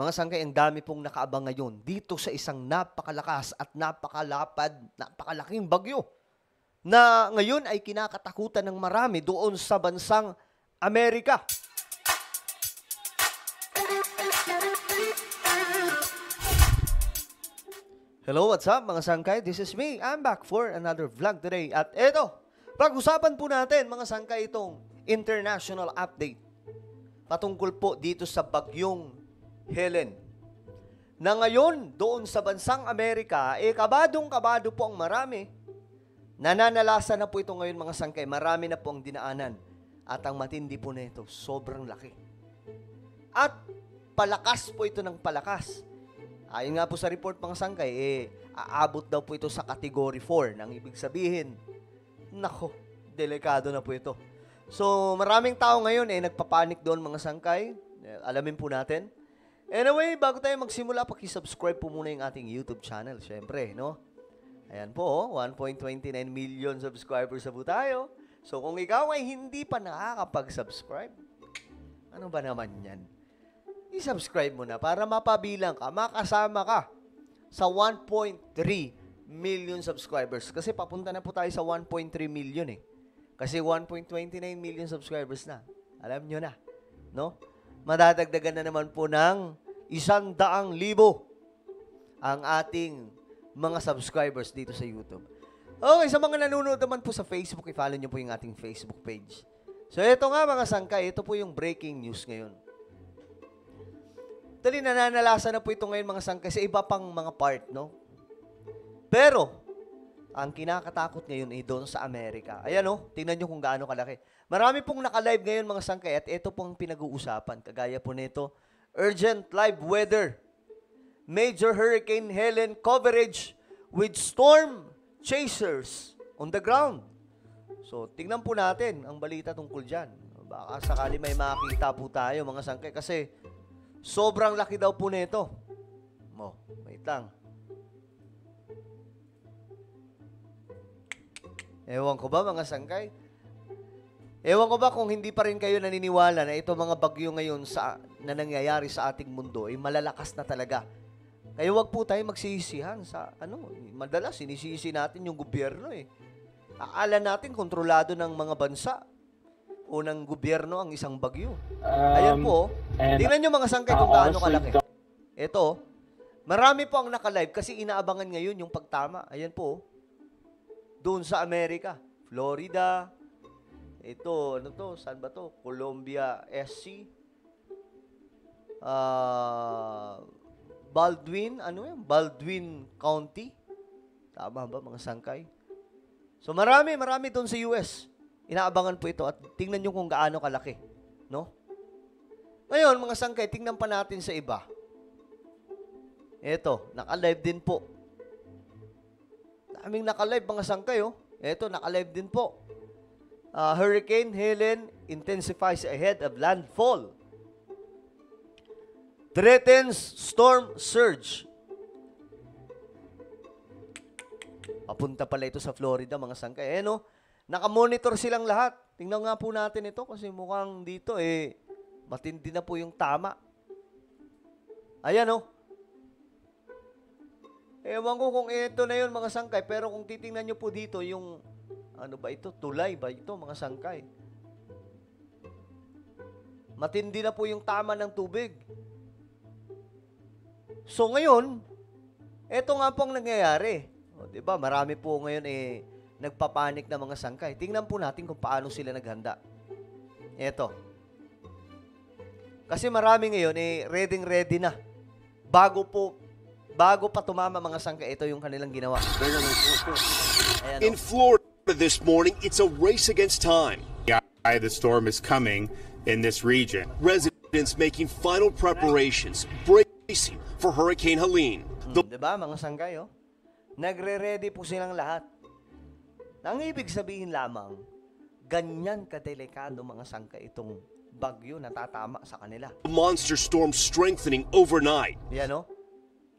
Mga sangkay, ang dami pong nakaabang ngayon dito sa isang napakalakas at napakalaking bagyo na ngayon ay kinakatakutan ng marami doon sa bansang Amerika. Hello, what's up mga sangkay? This is me. I'm back for another vlog today. At eto, pag-usapan po natin mga sangkay itong international update patungkol po dito sa bagyong Helen. Na ngayon, doon sa bansang Amerika, kabadong-kabado po ang marami. Nananalasa na po ito ngayon mga sangkay. Marami na po ang dinaanan. At ang matindi po na ito, sobrang laki. At palakas po ito ng palakas. Ayon nga po sa report mga sangkay, aabot daw po ito sa category 4. Nang ibig sabihin, nako, delikado na po ito. So, maraming tao ngayon nagpapanik doon mga sangkay. Alamin po natin. Anyway, bago tayo magsimula, paki-subscribe po muna yung ating YouTube channel, syempre, no? Ayan po, 1.29 million subscribers na po tayo. So, kung ikaw ay hindi pa nakakapag-subscribe, ano ba naman yan? I-subscribe mo na para mapabilang ka, makasama ka sa 1.3 million subscribers. Kasi papunta na po tayo sa 1.3 million Kasi 1.29 million subscribers na. Alam nyo na, no? Madadagdagan na naman po ng 100,000 ang ating mga subscribers dito sa YouTube. Okay, sa mga nanonood naman po sa Facebook, i-follow nyo po yung ating Facebook page. So, ito nga mga sangkay, ito po yung breaking news ngayon. Tali, nananalasa na po ito ngayon mga sangkay sa iba pang mga part, no? Pero, ang kinakatakot ngayon ay doon sa Amerika. Ayan tingnan nyo kung gaano kalaki. Marami pong naka-live ngayon mga sangkay at ito pong pinag-uusapan. Kagaya po nito, urgent live weather. Major Hurricane Helen coverage with storm chasers on the ground. So, tingnan po natin ang balita tungkol dyan. Baka sakali may makita po tayo mga sangkay kasi sobrang laki daw po nito. Wait lang. Ewan ko ba mga sangkay? Ewan ko ba kung hindi pa rin kayo naniniwala na ito mga bagyo ngayon na nangyayari sa ating mundo ay malalakas na talaga. Kaya wag po tayo magsisisihan sa madalas sinisisi natin yung gobyerno Akala natin kontrolado ng mga bansa o ng gobyerno ang isang bagyo. Ayan po. Tingnan nyo mga sangkay kung gaano kalaki. Ito, marami po ang naka-live kasi inaabangan ngayon yung pagtama. Ayan po. Doon sa Amerika, Florida, ito, saan ba to? Columbia SC, Baldwin, Baldwin County. Tama ba mga sangkay? So marami doon sa US. Inaabangan po ito at tingnan nyo kung gaano kalaki, no? Ngayon, mga sangkay, tingnan pa natin sa iba. Ito, naka-live din po. Daming naka-live mga sangkay, Ito, naka-live din po. Hurricane Helen intensifies ahead of landfall. Threatens storm surge. Papunta pala ito sa Florida, mga sangkay. Naka-monitor silang lahat. Tingnan nga po natin ito kasi mukhang dito, matindi na po yung tama. Ayan, Ewan ko kung ito na yun, mga sangkay. Pero kung titingnan nyo po dito, yung, tulay ba ito, mga sangkay? Matindi na po yung tama ng tubig. So ngayon, ito nga po ang nangyayari. Diba? Marami po ngayon nagpapanik na mga sangkay. Tingnan po natin kung paano sila naghanda. Ito. Kasi marami ngayon ready na. Bago pa tumama mga sangkay, ito yung kanilang ginawa. Ayan, In Florida this morning, it's a race against time. The storm is coming in this region. Residents making final preparations, bracing for Hurricane Helene. Diba mga sangkay, Nagre-ready po silang lahat. Ang ibig sabihin lamang, ganyan kadelikado mga sangkay itong bagyo na tatama sa kanila. Monster storm strengthening overnight. Yan,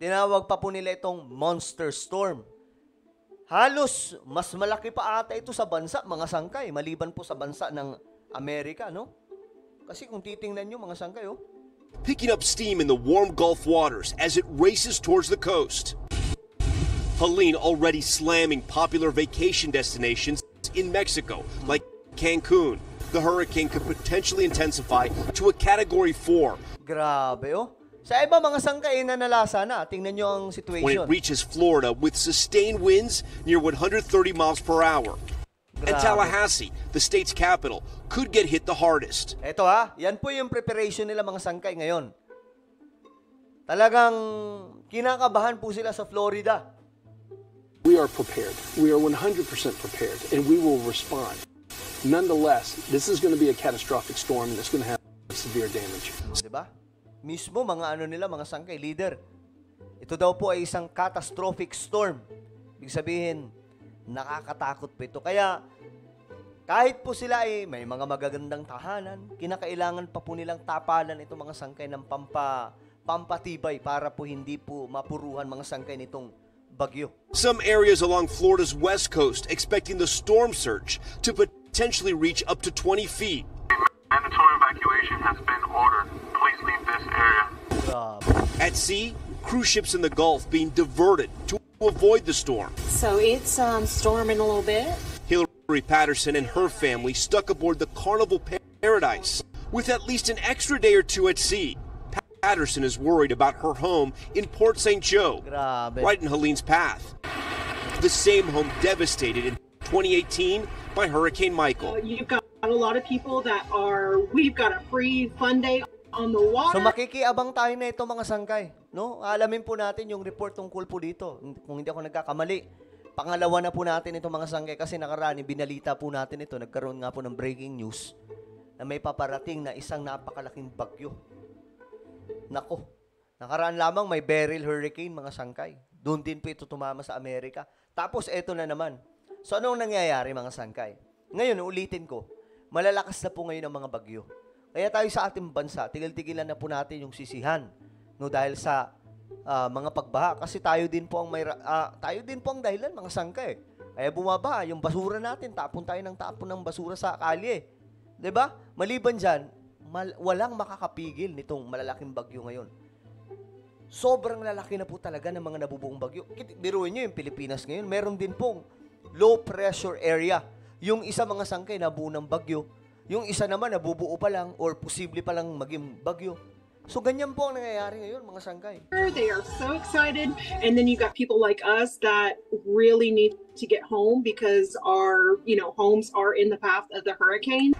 tinawag pa po nila itong monster storm. Halos mas malaki pa ata ito sa bansa, mga sangkay, maliban po sa bansa ng Amerika, no? Kasi kung titingnan nyo, mga sangkay, picking up steam in the warm Gulf waters as it races towards the coast. Helene already slamming popular vacation destinations in Mexico, like Cancun. The hurricane could potentially intensify to a Category 4. Grabe, oh. Sa iba, mga sangkay nanalasa na. Tingnan nyo ang When situation. it reaches Florida with sustained winds near 130 miles per hour. And Grabe. Tallahassee, the state's capital, could get hit the hardest. Eto ha, yan po yung preparation nila mga sangkay ngayon. Talagang kinakabahan po sila sa Florida. We are prepared. We are 100% prepared, and we will respond. Nonetheless, this is going to be a catastrophic storm, and it's going to have severe damage. Diba? Mismo mga ano nila, mga sangkay, leader. Ito daw po ay isang catastrophic storm. Ibig sabihin, nakakatakot po ito. Kaya, kahit po sila ay may mga magagandang tahanan, kinakailangan pa po nilang tapalan itong mga sangkay ng pampatibay para po hindi po mapuruhan mga sangkay nitong bagyo. Some areas along Florida's west coast expecting the storm surge to potentially reach up to 20 feet. Mandatory evacuation has been ordered. Please leave this area. At sea, cruise ships in the Gulf being diverted to avoid the storm. So it's storming a little bit. Hillary Patterson and her family stuck aboard the Carnival Paradise with at least an extra day or two at sea. Patterson is worried about her home in Port St. Joe, Grabe. right in Helene's path. The same home devastated in 2018 by Hurricane Michael. You've got a lot of people that we've got a free fun day on the So water. makikiabang tayo na ito mga sangkay. No? Alamin po natin yung report tungkol po dito. Kung hindi ako nagkakamali. Pangalawa na po natin itong mga sangkay kasi nakaraan, binalita po natin ito. Nagkaroon nga po ng breaking news na may paparating na isang napakalaking bagyo. Nako, nakaraan lamang may Beryl Hurricane, mga sangkay. Doon din po ito tumama sa Amerika. Tapos eto na naman. So anong nangyayari mga sangkay? Ngayon, ulitin ko, malalakas na po ngayon ang mga bagyo. Kaya tayo sa ating bansa, tigil-tigilan na po natin yung sisihan. No, dahil sa mga pagbaha. Kasi tayo din po ang dahilan, mga sangkay. Kaya bumaba, yung basura natin, tapon tayo ng tapon ng basura sa kalye. 'Di ba? Maliban dyan, walang makakapigil nitong malalaking bagyo ngayon. Sobrang lalaki na po talaga ng mga nabubuong bagyo. Biruin nyo yung Pilipinas ngayon, meron din pong low pressure area. Yung isa mga sangkay nabuo ng bagyo, yung isa naman nabubuo pa lang or posible pa lang maging bagyo. So ganyan po ang nangyayari ngayon mga sangkay. They are so excited, and then you got people like us that really need to get home because our homes are in the path of the hurricane.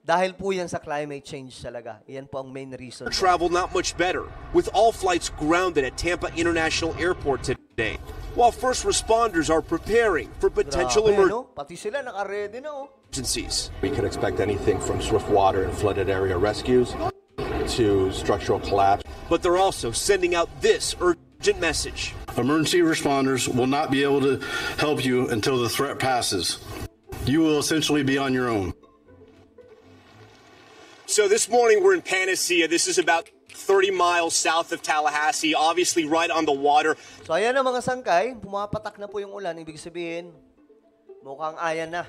Dahil po yan sa climate change talaga. Yan po ang main reason. Travel not much better, with all flights grounded at Tampa International Airport today, while first responders are preparing for potential Grabe, no? Pati sila naka-ready na, oh. emergencies. We could expect anything from swift water and flooded area rescues to structural collapse. But they're also sending out this urgent message. Emergency responders will not be able to help you until the threat passes. You will essentially be on your own. So this morning we're in Panacea. This is about 30 miles south of Tallahassee, obviously right on the water. So ayan na mga sangkay, pumapatak na po yung ulan. Ibig sabihin, mukhang ayan na.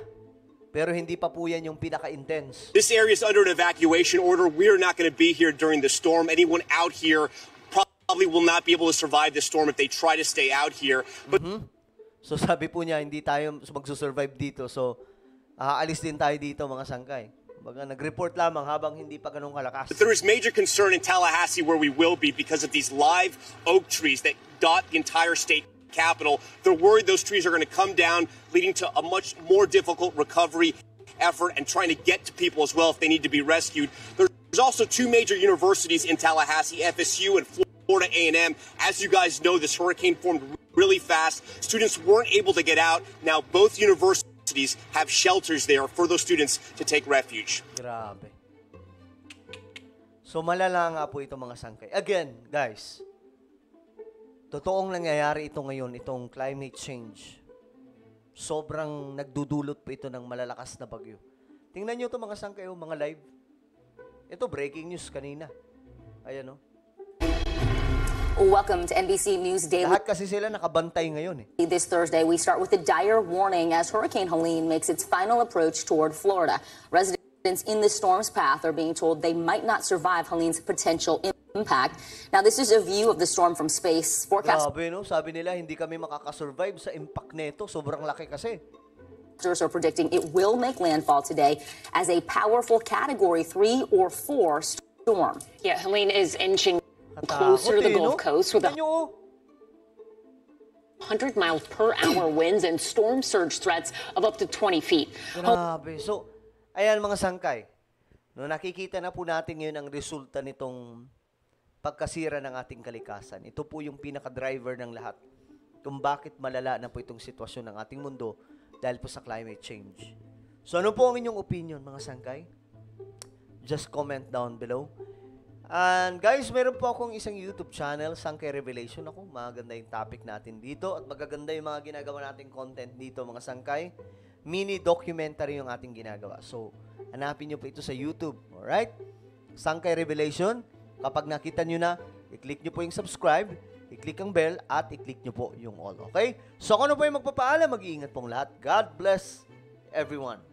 Pero hindi pa po yan yung pinaka-intense. This area is under an evacuation order. We're not going to be here during the storm. Anyone out here probably will not be able to survive the storm if they try to stay out here. But So sabi po niya, hindi tayo magsusurvive dito. So, aalis din tayo dito mga sangkay. Baga nag-report lamang habang hindi pa ganun kalakas. there is major concern in Tallahassee where we will be because of these live oak trees that dot the entire state capital. They're worried those trees are going to come down, leading to a much more difficult recovery effort and trying to get to people as well if they need to be rescued. There's also two major universities in Tallahassee, FSU and Florida A&M. As you guys know, this hurricane formed really fast. Students weren't able to get out. Now both universities have shelters there for those students to take refuge. Grabe. So malala nga po ito mga sangkay. Again, guys, totoong nangyayari ito ngayon, itong climate change. Sobrang nagdudulot po ito ng malalakas na bagyo. Tingnan nyo ito mga sangkay, mga live. Ito, breaking news kanina. Ayan, no? Welcome to NBC News Daily. Lahat kasi sila nakabantay ngayon, eh. This Thursday, we start with a dire warning as Hurricane Helene makes its final approach toward Florida. Residents in the storm's path are being told they might not survive Helene's potential impact. Now, this is a view of the storm from space. Forecasters Grabe, no? Sabi nila, hindi kami makakasurvive sa impact nito. Sobrang laki kasi. are predicting it will make landfall today as a powerful Category 3 or 4 storm. Yeah, Helene is inching closer to the Gulf Coast with 100 miles per hour winds and storm surge threats of up to 20 feet. Grabe. So, ayan mga sangkay. No, nakikita na po natin ngayon ang resulta nitong pagkasira ng ating kalikasan. Ito po yung pinaka-driver ng lahat kung bakit malala na po itong sitwasyon ng ating mundo dahil po sa climate change. So, ano po ang inyong opinion mga sangkay? Just comment down below. And guys, meron po akong isang YouTube channel, Sangkay Revelation. Ako, maganda yung topic natin dito at magaganda yung mga ginagawa nating content dito mga sangkay. Mini documentary yung ating ginagawa. So, hanapin nyo po ito sa YouTube. Alright? Sangkay Revelation. Kapag nakita nyo na, i-click nyo po yung subscribe, i-click ang bell, at i-click nyo po yung all. Okay? So, kung ano po yung magpapaalam, mag-iingat pong lahat. God bless everyone.